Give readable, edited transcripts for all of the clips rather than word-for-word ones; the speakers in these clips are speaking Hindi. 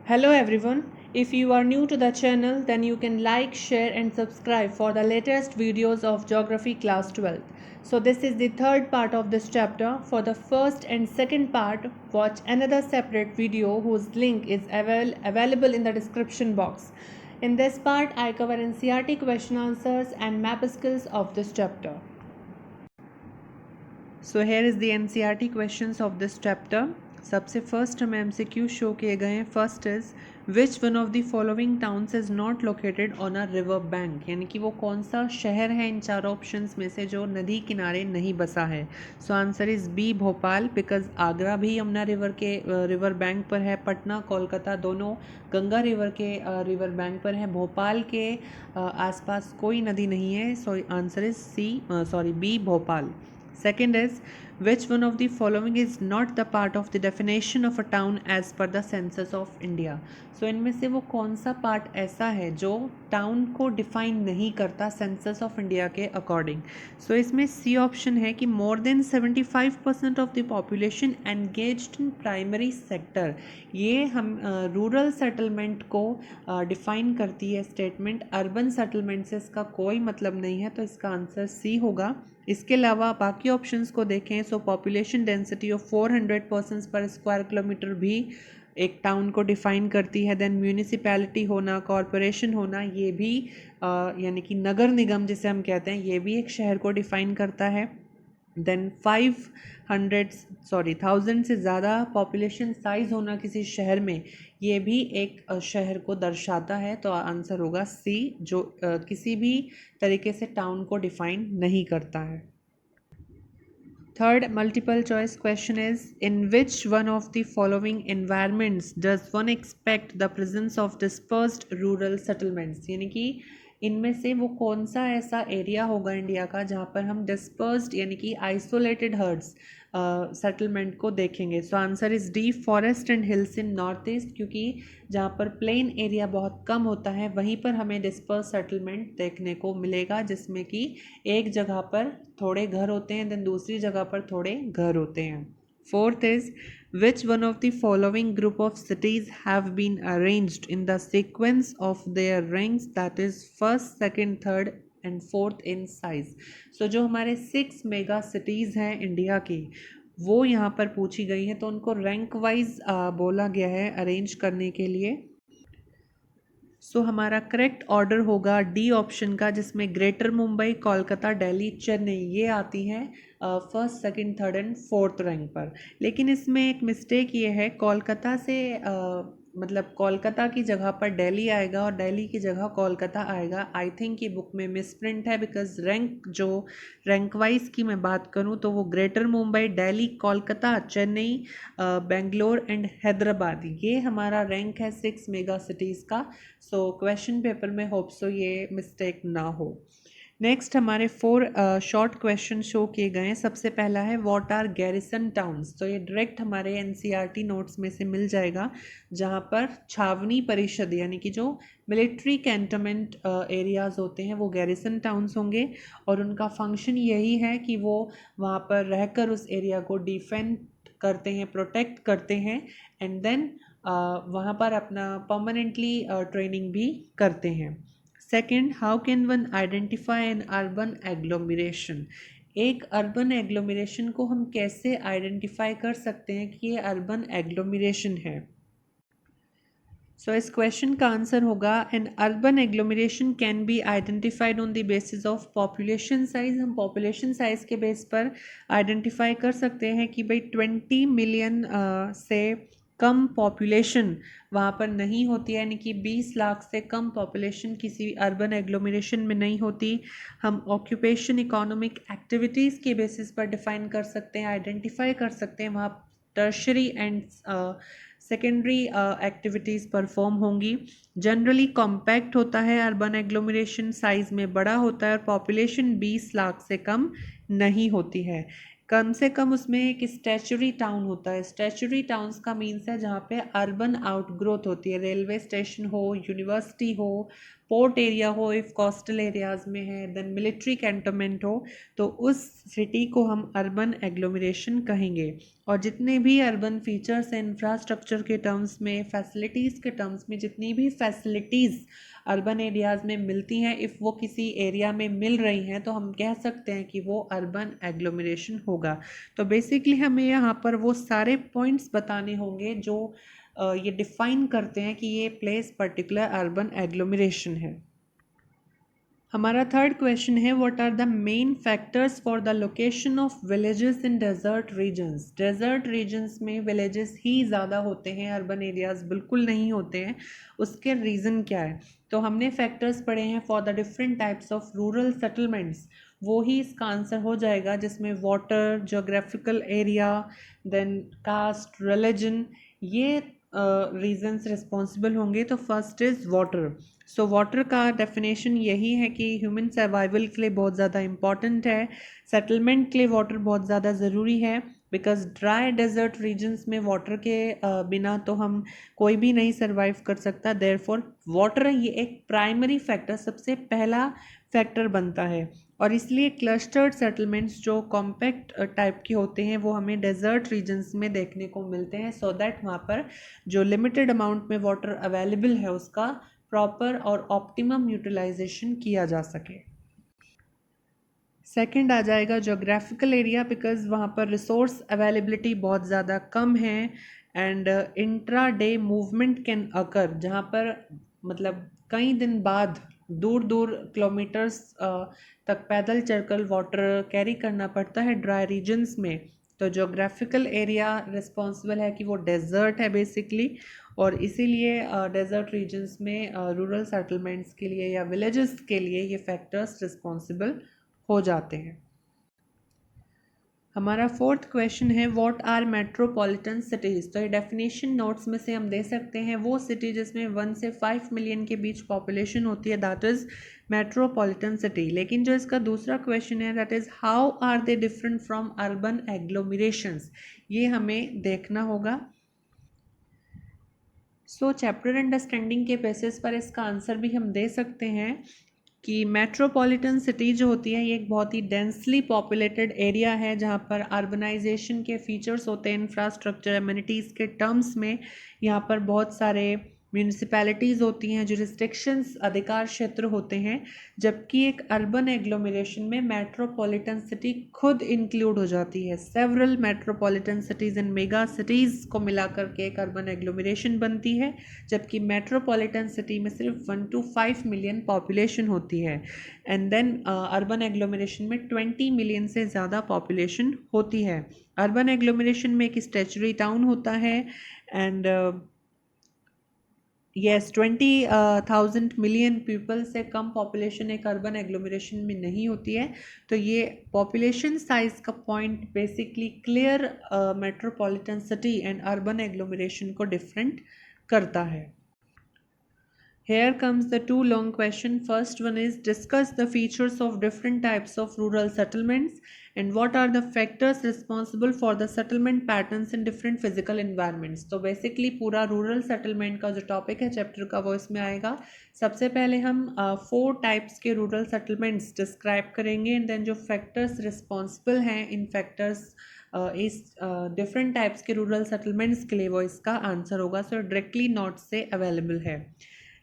Hello everyone. If you are new to the channel, then you can like, share and subscribe for the latest videos of Geography Class 12. So this is the third part of this chapter. For the first and second part, watch another separate video whose link is available in the description box. In this part, I cover NCERT question answers and map skills of this chapter. So here is the NCERT questions of this chapter. सबसे फर्स्ट हमें MCQ शो किए गए हैं. First is which one of the following towns is not located on a river bank, यानी कि वो कौन सा शहर है इन चार ऑप्शंस में से जो नदी किनारे नहीं बसा है. So answer is B Bhopal, because Agra भी यमुना रिवर बैंक पर है. पटना कोलकाता दोनों गंगा रिवर के रिवर बैंक पर है. भोपाल के आसपास कोई नदी नहीं है. So answer is B Bhopal. Second is, which one of the following is not the part of the definition of a town as per the census of India? So इनमें से वो कौन सा पार्ट ऐसा है जो टाउन को डिफाइन नहीं करता सेंसस ऑफ इंडिया के अकॉर्डिंग. सो इसमें सी ऑप्शन है कि more than 75% of the population engaged in primary sector. ये हम रूरल सेटलमेंट को डिफाइन करती है स्टेटमेंट. अर्बन सेटलमेंट से इसका कोई मतलब नहीं है, तो इसका आंसर सी होगा. इसके अलावा बाकी ऑप्शंस को देखें. सो पॉपुलेशन डेंसिटी ऑफ 400 पर्सन्स पर स्क्वायर किलोमीटर भी एक टाउन को डिफाइन करती है. देन म्यूनिसिपैलिटी होना, कॉरपोरेशन होना, ये भी यानी कि नगर निगम जिसे हम कहते हैं, ये भी एक शहर को डिफाइन करता है. देन 1000 से ज़्यादा पॉपुलेशन साइज होना किसी शहर में, ये भी एक शहर को दर्शाता है. तो आंसर होगा सी, जो किसी भी तरीके से टाउन को डिफाइन नहीं करता है. Third multiple choice question is, in which one of the following environments does one expect the presence of dispersed rural settlements? यानी कि इनमें से वो कौन सा ऐसा एरिया होगा इंडिया का जहाँ पर हम डिस्पर्स्ड यानी कि आइसोलेटेड हर्ड्स सेटलमेंट को देखेंगे. सो answer is D, forest and hills in north east, क्योंकि जहाँ पर प्लेन एरिया बहुत कम होता है वहीं पर हमें डिस्पर्स सेटलमेंट देखने को मिलेगा, जिसमें कि एक जगह पर थोड़े घर होते हैं, देन दूसरी जगह पर थोड़े घर होते हैं. Fourth is, which one of the following group of cities have been arranged in the sequence of their ranks, that is first, second, third and fourth in size? So जो हमारे 6 मेगा सिटीज़ हैं इंडिया की, वो यहाँ पर पूछी गई हैं, तो उनको रैंक वाइज बोला गया है अरेंज करने के लिए. सो हमारा करेक्ट ऑर्डर होगा डी ऑप्शन का, जिसमें ग्रेटर मुंबई, कोलकाता, दिल्ली, चेन्नई ये आती हैं first, second, third and fourth rank पर. लेकिन इसमें एक मिस्टेक ये है, कोलकाता से मतलब कोलकाता की जगह पर दिल्ली आएगा और दिल्ली की जगह कोलकाता आएगा. आई थिंक ये बुक में मिसप्रिंट है, बिकॉज रैंक वाइज की मैं बात करूँ तो वो ग्रेटर मुंबई, दिल्ली, कोलकाता, चेन्नई, बेंगलोर एंड हैदराबाद, ये हमारा रैंक है 6 मेगा सिटीज़ का. सो क्वेश्चन पेपर में होप सो ये मिस्टेक ना हो. नेक्स्ट हमारे 4 शॉर्ट क्वेश्चन शो किए गए हैं. सबसे पहला है व्हाट आर गैरिसन टाउन्स. तो ये डायरेक्ट हमारे एनसीईआरटी नोट्स में से मिल जाएगा, जहाँ पर छावनी परिषद यानी कि जो मिलिट्री कैंटोनमेंट एरियाज़ होते हैं वो गैरिसन टाउन्स होंगे, और उनका फंक्शन यही है कि वो वहाँ पर रहकर उस एरिया को डिफेंड करते हैं, प्रोटेक्ट करते हैं, एंड देन वहाँ पर अपना परमानेंटली ट्रेनिंग भी करते हैं. Second, how can one identify N urban agglomeration. एक अर्बन एग्लोमरेशन को हम कैसे आइडेंटिफाई कर सकते हैं कि ये अर्बन एग्लोमरेशन है. सो इस क्वेश्चन का आंसर होगा, N urban agglomeration can be identified on the basis of population size. हम पॉपुलेशन साइज के बेस पर आइडेंटिफाई कर सकते हैं कि भाई 20 मिलियन से कम पॉपुलेशन वहाँ पर नहीं होती है, यानी कि 20 लाख से कम पॉपुलेशन किसी अर्बन एग्लोमरेशन में नहीं होती. हम ऑक्यूपेशन, इकोनॉमिक एक्टिविटीज़ के बेसिस पर डिफाइन कर सकते हैं, आइडेंटिफाई कर सकते हैं वहाँ tertiary and secondary activities perform होंगी. जनरली कॉम्पैक्ट होता है अर्बन एग्लोमरेशन, साइज़ में बड़ा होता है और पॉपुलेशन 20 लाख से कम नहीं होती है. कम से कम उसमें एक स्टैचुरी टाउन होता है. स्टैचुरी टाउन्स का मीन्स है जहाँ पे अर्बन आउटग्रोथ होती है, रेलवे स्टेशन हो, यूनिवर्सिटी हो, पोर्ट एरिया हो, इफ़ कोस्टल एरियाज़ में है, देन मिलिट्री कैंटोनमेंट हो, तो उस सिटी को हम अर्बन एग्लोमरेशन कहेंगे। और जितने भी अर्बन फीचर्स हैं इंफ्रास्ट्रक्चर के टर्म्स में, फैसिलिटीज़ के टर्म्स में, जितनी भी फैसिलिटीज़ अर्बन एरियाज़ में मिलती हैं, इफ़ वो किसी एरिया में मिल रही हैं तो हम कह सकते हैं कि वो अर्बन एग्लोमरेशन होगा। तो बेसिकली हमें यहाँ पर वो सारे पॉइंट्स बताने होंगे जो ये डिफाइन करते हैं कि ये प्लेस पर्टिकुलर अर्बन एग्लोमरेशन है। हमारा थर्ड क्वेश्चन है, what are the main factors for the location of villages in desert regions. Desert regions में विलेजेस ही ज़्यादा होते हैं, अर्बन एरियाज़ बिल्कुल नहीं होते हैं। उसके रीज़न क्या है? तो हमने फैक्टर्स पढ़े हैं for the different types of rural settlements, वो ही इसका आंसर हो जाएगा, जिसमें water, geographical area, then caste, religion, ये रीजंस रिस्पॉन्सिबल होंगे। तो first is water. So water का डेफिनेशन यही है कि ह्यूमन सर्वाइवल के लिए बहुत ज़्यादा इम्पॉर्टेंट है, सेटलमेंट के लिए वाटर बहुत ज़्यादा ज़रूरी है, बिकॉज ड्राई डेजर्ट रीजन्स में वाटर के बिना तो हम कोई भी नहीं सर्वाइव कर सकता। देयरफॉर वाटर ये एक प्राइमरी फैक्टर, सबसे पहला फैक्टर बनता है। और इसलिए क्लस्टर्ड सेटलमेंट्स जो कॉम्पैक्ट टाइप के होते हैं वो हमें डेजर्ट रीजन्स में देखने को मिलते हैं, सो दैट वहाँ पर जो लिमिटेड अमाउंट में वाटर अवेलेबल है उसका प्रॉपर और ऑप्टिमम यूटिलाइजेशन किया जा सके। सेकंड आ जाएगा जोग्राफिकल एरिया, बिकॉज वहाँ पर रिसोर्स अवेलेबिलिटी बहुत ज़्यादा कम है and intra day movement can occur, जहाँ पर मतलब कई दिन बाद दूर दूर किलोमीटर्स तक पैदल चलकर वाटर कैरी करना पड़ता है ड्राई रीजन्स में। तो जोग्राफिकल एरिया रिस्पॉन्सिबल है कि वो डेजर्ट है बेसिकली, और इसीलिए डेजर्ट रीजन्स में रूरल सेटलमेंट्स के लिए या विलेजेस के लिए ये फैक्टर्स रिस्पॉन्सिबल हो जाते हैं। हमारा फोर्थ क्वेश्चन है, व्हाट आर मेट्रोपॉलिटन सिटीज़। तो ये डेफिनेशन नोट्स में से हम दे सकते हैं, वो सिटी जिसमें 1 से 5 मिलियन के बीच पॉपुलेशन होती है, दैट इज़ मेट्रोपॉलिटन सिटी। लेकिन जो इसका दूसरा क्वेश्चन है, that is how are they different from urban agglomerations, ये हमें देखना होगा। सो चैप्टर अंडरस्टैंडिंग के बेसिस पर इसका आंसर भी हम दे सकते हैं कि मेट्रोपॉलिटन सिटी जो होती है ये एक बहुत ही डेंसली पॉपुलेटेड एरिया है, जहाँ पर अर्बनाइजेशन के फीचर्स होते हैं, इंफ्रास्ट्रक्चर एमिनिटीज़ के टर्म्स में। यहाँ पर बहुत सारे म्यूनिसिपैलिटीज़ होती हैं, जुरिस्डिक्शंस, अधिकार क्षेत्र होते हैं, जबकि एक अर्बन एग्लोमरेशन में मेट्रोपॉलिटन सिटी खुद इंक्लूड हो जाती है। Several metropolitan cities and mega cities को मिलाकर के एक अर्बन एग्लोमरेशन बनती है, जबकि मेट्रोपॉलिटन सिटी में सिर्फ 1 to 5 मिलियन पॉपुलेशन होती है। एंड देन अर्बन एग्लोमरेशन में 20 मिलियन से ज़्यादा पॉपुलेशन होती है। अर्बन एग्लोमरेशन में एक स्टैचुरी टाउन होता है एंड यस 20,000 मिलियन पीपल से कम पॉपुलेशन एक अर्बन एग्लोमरेशन में नहीं होती है। तो ये पॉपुलेशन साइज का point basically clear metropolitan city and urban agglomeration को डिफरेंट करता है। Here comes the two long question. First one is, discuss the features of different types of rural settlements and what are the factors responsible for the settlement patterns in different physical environments. तो basically पूरा rural settlement का जो topic है chapter का वो इसमें आएगा। सबसे पहले हम 4 types के rural settlements describe करेंगे and then जो factors responsible हैं इन factors इस different types के rural settlements के लिए वो इसका आंसर होगा। So directly notes से available है।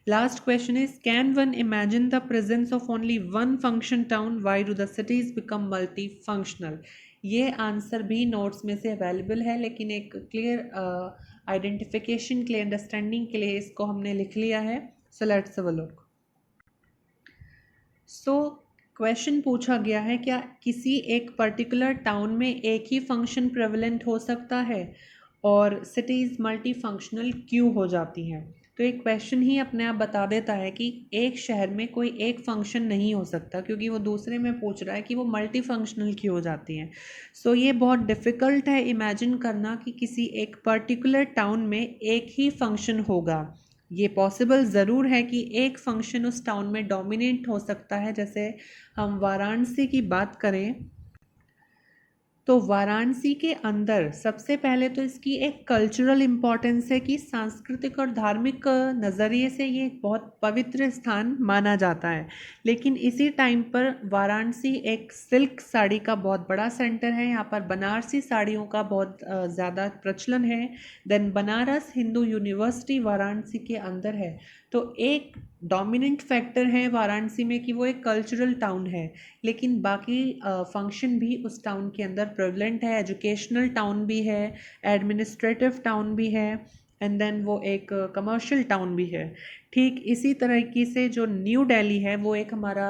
Last question is, can one imagine the presence of only one function town? Why do the cities become multifunctional? ये आंसर भी नोट्स में से अवेलेबल है, लेकिन एक क्लियर आइडेंटिफिकेशन के लिए, अंडरस्टैंडिंग के लिए इसको हमने लिख लिया है। सो let's have a look. So question पूछा गया है, क्या किसी एक पर्टिकुलर टाउन में एक ही फंक्शन प्रेवलेंट हो सकता है और सिटीज़ मल्टी फंक्शनल क्यों हो जाती हैं? तो एक क्वेश्चन ही अपने आप बता देता है कि एक शहर में कोई एक फंक्शन नहीं हो सकता, क्योंकि वो दूसरे में पूछ रहा है कि वो मल्टी फंक्शनल क्यों हो जाती हैं। सो ये बहुत डिफ़िकल्ट है इमेजिन करना कि किसी एक पर्टिकुलर टाउन में एक ही फंक्शन होगा। ये पॉसिबल ज़रूर है कि एक फंक्शन उस टाउन में डोमिनेट हो सकता है। जैसे हम वाराणसी की बात करें तो वाराणसी के अंदर सबसे पहले तो इसकी एक कल्चरल इम्पोर्टेंस है कि सांस्कृतिक और धार्मिक नज़रिए से ये एक बहुत पवित्र स्थान माना जाता है। लेकिन इसी टाइम पर वाराणसी एक सिल्क साड़ी का बहुत बड़ा सेंटर है। यहाँ पर बनारसी साड़ियों का बहुत ज़्यादा प्रचलन है। देन बनारस हिंदू यूनिवर्सिटी वाराणसी के अंदर है। तो एक डोमिनेंट फैक्टर है वाराणसी में कि वो एक कल्चरल टाउन है, लेकिन बाकी फंक्शन भी उस टाउन के अंदर प्रेवलेंट है। एजुकेशनल टाउन भी है, एडमिनिस्ट्रेटिव टाउन भी है, एंड देन वो एक कमर्शियल टाउन भी है। ठीक इसी तरीके से जो न्यू दिल्ली है वो एक हमारा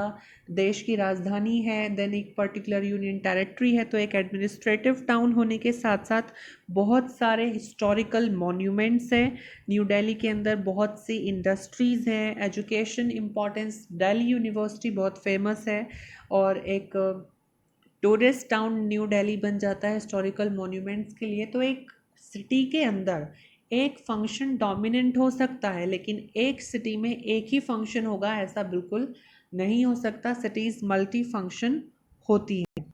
देश की राजधानी है, देन एक पर्टिकुलर यूनियन टेरिटरी है, तो एक एडमिनिस्ट्रेटिव टाउन होने के साथ साथ बहुत सारे हिस्टोरिकल मॉन्यूमेंट्स हैं। न्यू दिल्ली के अंदर बहुत सी इंडस्ट्रीज़ हैं। एजुकेशन इम्पोर्टेंस, दिल्ली यूनिवर्सिटी बहुत फेमस है और एक टूरिस्ट टाउन न्यू दिल्ली बन जाता है हिस्टोरिकल मॉन्यूमेंट्स के लिए। तो एक सिटी के अंदर एक फंक्शन डोमिनेंट हो सकता है, लेकिन एक सिटी में एक ही फंक्शन होगा ऐसा बिल्कुल नहीं हो सकता। सिटीज़ मल्टी फंक्शन होती हैं।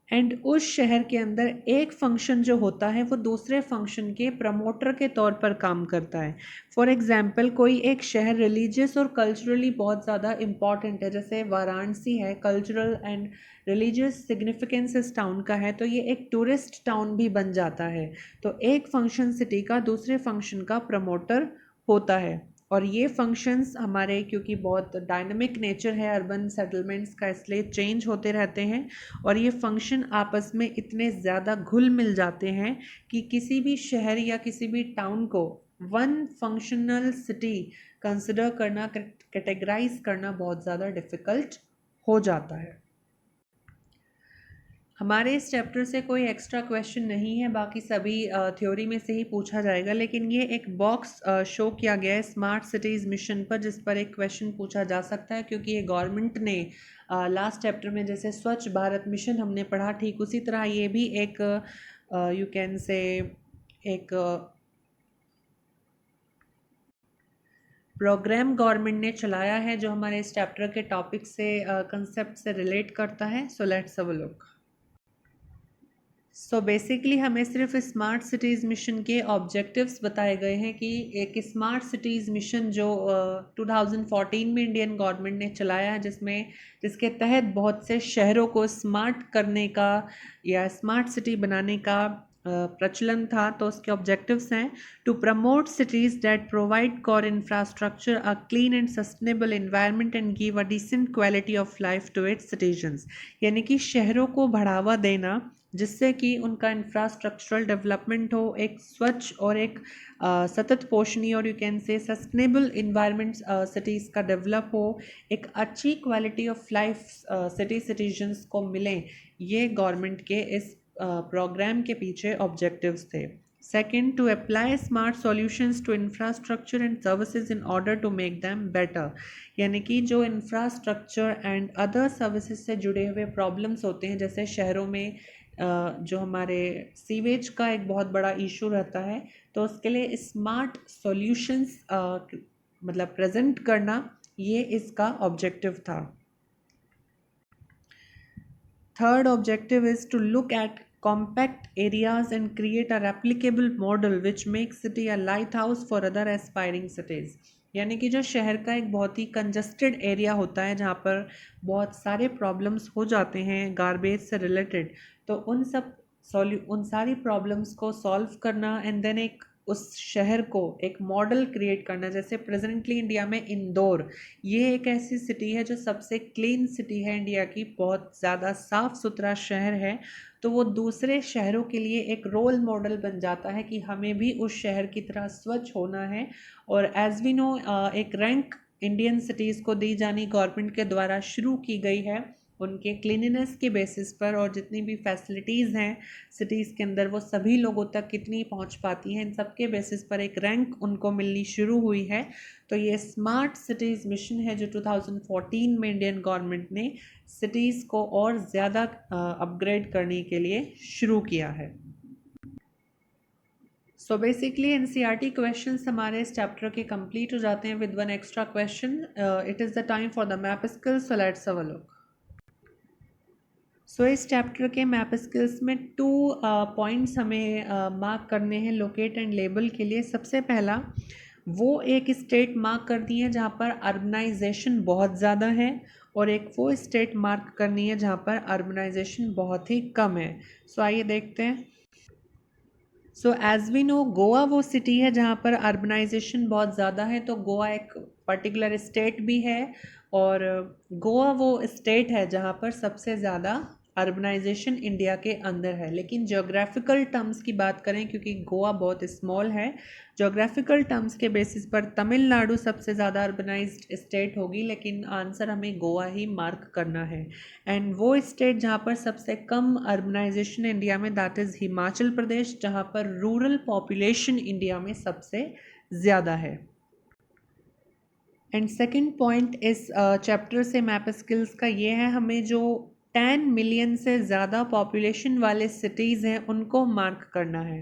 एंड उस शहर के अंदर एक फंक्शन जो होता है वो दूसरे फंक्शन के प्रमोटर के तौर पर काम करता है। फॉर एग्जांपल कोई एक शहर रिलीजियस और कल्चरली बहुत ज़्यादा इम्पॉर्टेंट है, जैसे वाराणसी है, कल्चरल एंड रिलीजियस सिग्निफिकेंस इस टाउन का है, तो ये एक टूरिस्ट टाउन भी बन जाता है। तो एक फंक्शन सिटी का दूसरे फंक्शन का प्रमोटर होता है। और ये फंक्शंस हमारे, क्योंकि बहुत डायनामिक नेचर है अर्बन सेटलमेंट्स का, इसलिए चेंज होते रहते हैं और ये फंक्शन आपस में इतने ज़्यादा घुल मिल जाते हैं कि किसी भी शहर या किसी भी टाउन को वन फंक्शनल सिटी कंसिडर करना, कैटेगराइज करना बहुत ज़्यादा डिफ़िकल्ट हो जाता है। हमारे इस चैप्टर से कोई एक्स्ट्रा क्वेश्चन नहीं है, बाकी सभी थ्योरी में से ही पूछा जाएगा, लेकिन ये एक बॉक्स शो किया गया है स्मार्ट सिटीज़ मिशन पर, जिस पर एक क्वेश्चन पूछा जा सकता है, क्योंकि ये गवर्नमेंट ने लास्ट चैप्टर में जैसे स्वच्छ भारत मिशन हमने पढ़ा, ठीक उसी तरह ये भी एक यू कैन से एक प्रोग्राम गवर्नमेंट ने चलाया है जो हमारे इस चैप्टर के टॉपिक से कंसेप्ट से रिलेट करता है। सो let's have a look. So basically हमें सिर्फ स्मार्ट सिटीज़ मिशन के ऑब्जेक्टिव्स बताए गए हैं कि एक स्मार्ट सिटीज़ मिशन जो 2014 में इंडियन गवर्नमेंट ने चलाया है, जिसके तहत बहुत से शहरों को स्मार्ट करने का या स्मार्ट सिटी बनाने का प्रचलन था। तो उसके ऑब्जेक्टिव्स हैं to promote cities that provide core infrastructure, a clean and sustainable environment and give a decent quality of life to its citizens. यानी कि शहरों को बढ़ावा देना जिससे कि उनका इंफ्रास्ट्रक्चरल डेवलपमेंट हो, एक स्वच्छ और एक सतत पोषणीय और you can say sustainable environment cities का डेवलप हो, एक अच्छी quality of life city citizens को मिले। ये गवर्नमेंट के इस प्रोग्राम के पीछे ऑब्जेक्टिव्स थे। Second, to apply smart solutions to infrastructure and services in order to make them better. यानी कि जो इंफ्रास्ट्रक्चर एंड अदर सर्विसेज से जुड़े हुए प्रॉब्लम्स होते हैं, जैसे शहरों में जो हमारे सीवेज का एक बहुत बड़ा इशू रहता है, तो उसके लिए स्मार्ट सॉल्यूशंस मतलब प्रेजेंट करना, ये इसका ऑब्जेक्टिव था। Third objective is to look at compact areas and create a replicable model which makes city a lighthouse for other aspiring cities। यानी कि जो शहर का एक बहुत ही कंजस्टेड एरिया होता है जहाँ पर बहुत सारे प्रॉब्लम्स हो जाते हैं गार्बेज से रिलेटेड, तो उन सारी प्रॉब्लम्स को सॉल्व करना एंड देन एक उस शहर को एक मॉडल क्रिएट करना। जैसे प्रेजेंटली इंडिया में इंदौर, ये एक ऐसी सिटी है जो सबसे क्लीन सिटी है इंडिया की, बहुत ज़्यादा साफ़ सुथरा शहर है। तो वो दूसरे शहरों के लिए एक रोल मॉडल बन जाता है कि हमें भी उस शहर की तरह स्वच्छ होना है। और एज वी नो, एक रैंक इंडियन सिटीज़ को दी जानी गवर्नमेंट के द्वारा शुरू की गई है उनके क्लीनिनेस के बेसिस पर, और जितनी भी फैसिलिटीज़ हैं सिटीज़ के अंदर वो सभी लोगों तक कितनी पहुंच पाती हैं, इन सब के बेसिस पर एक रैंक उनको मिलनी शुरू हुई है। तो ये स्मार्ट सिटीज़ मिशन है जो 2014 में इंडियन गवर्नमेंट ने सिटीज़ को और ज़्यादा अपग्रेड करने के लिए शुरू किया है। सो बेसिकली एनसीईआरटी क्वेश्चंस हमारे इस चैप्टर के कंप्लीट हो जाते हैं with one extra question. It is the time for the map skills, so let's have a look. So इस चैप्टर के मैप स्किल्स में 2 पॉइंट्स हमें मार्क करने हैं लोकेट एंड लेबल के लिए। सबसे पहला, वो एक स्टेट मार्क करनी है जहाँ पर अर्बनाइजेशन बहुत ज़्यादा है, और एक वो स्टेट मार्क करनी है जहाँ पर अर्बनाइजेशन बहुत ही कम है। सो आइए देखते हैं। So as we know, Goa वो सिटी है जहाँ पर अर्बनाइजेशन बहुत ज़्यादा है, तो गोवा एक पर्टिकुलर स्टेट भी है, और गोवा वो स्टेट है जहाँ पर सबसे ज़्यादा अर्बनाइजेशन इंडिया के अंदर है। लेकिन ज्योग्राफिकल टर्म्स की बात करें, क्योंकि गोवा बहुत स्मॉल है, ज्योग्राफिकल टर्म्स के बेसिस पर तमिलनाडु सबसे ज़्यादा अर्बनाइज्ड स्टेट होगी, लेकिन आंसर हमें गोवा ही मार्क करना है। एंड वो स्टेट जहाँ पर सबसे कम अर्बनाइजेशन इंडिया में, दैट इज़ हिमाचल प्रदेश, जहाँ पर रूरल पॉपुलेशन इंडिया में सबसे ज़्यादा है। एंड सेकंड पॉइंट इस चैप्टर से मैप स्किल्स का ये है, हमें जो 10 मिलियन से ज़्यादा पॉपुलेशन वाले सिटीज़ हैं उनको मार्क करना है।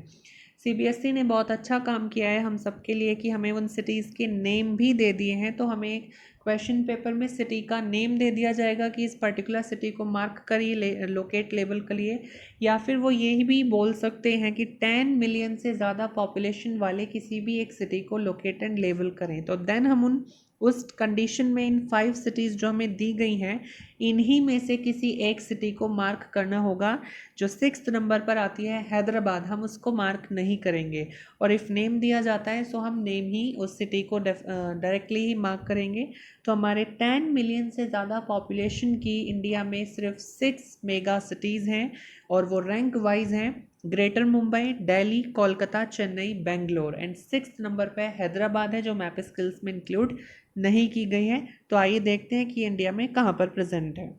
सीबीएसई ने बहुत अच्छा काम किया है हम सब के लिए कि हमें उन सिटीज़ के नेम भी दे दिए हैं। तो हमें क्वेश्चन पेपर में सिटी का नेम दे दिया जाएगा कि इस पर्टिकुलर सिटी को मार्क करिए लोकेट लेबल करिए, या फिर वो यही भी बोल सकते हैं कि 10 मिलियन से ज़्यादा पॉपुलेशन वाले किसी भी एक सिटी को लोकेट एंड लेबल करें। तो देन हम उस कंडीशन में इन 5 सिटीज़ जो हमें दी गई हैं, इन्हीं में से किसी एक सिटी को मार्क करना होगा। जो 6th नंबर पर आती है हैदराबाद, हम उसको मार्क नहीं करेंगे, और इफ़ नेम दिया जाता है सो हम नेम ही उस सिटी को डायरेक्टली ही मार्क करेंगे। तो हमारे 10 मिलियन से ज़्यादा पॉपुलेशन की इंडिया में सिर्फ 6 मेगा सिटीज़ हैं, और वो रैंक वाइज हैं greater Mumbai, Delhi, Kolkata, Chennai, Bangalore. And 6th number पे हैदराबाद है जो मैप स्किल्स में इंक्लूड नहीं की गई है। तो आइए देखते हैं कि इंडिया में कहाँ पर प्रेजेंट है।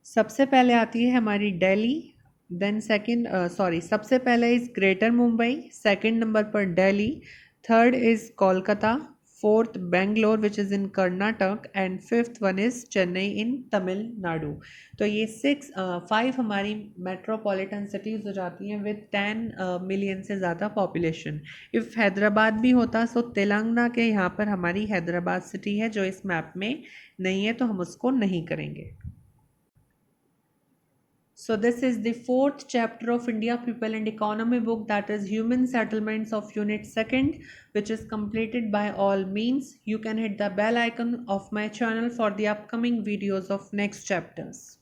सबसे पहले आती है हमारी दिल्ली, देन सबसे पहले is Greater Mumbai, second number पर Delhi, third is Kolkata, fourth Bangalore which is in Karnataka, and fifth one is Chennai in Tamil Nadu. तो ये 5 हमारी मेट्रोपॉलिटन सिटीज़ हो जाती हैं विद 10 मिलियन से ज़्यादा पॉपुलेशन। इफ़ हैदराबाद भी होता सो तेलंगाना के यहाँ पर हमारी हैदराबाद सिटी है जो इस मैप में नहीं है, तो हम उसको नहीं करेंगे। So this is the 4th chapter of India People and Economy book, that is Human Settlements of Unit 2nd, which is completed by all means. You can hit the bell icon of my channel for the upcoming videos of next chapters.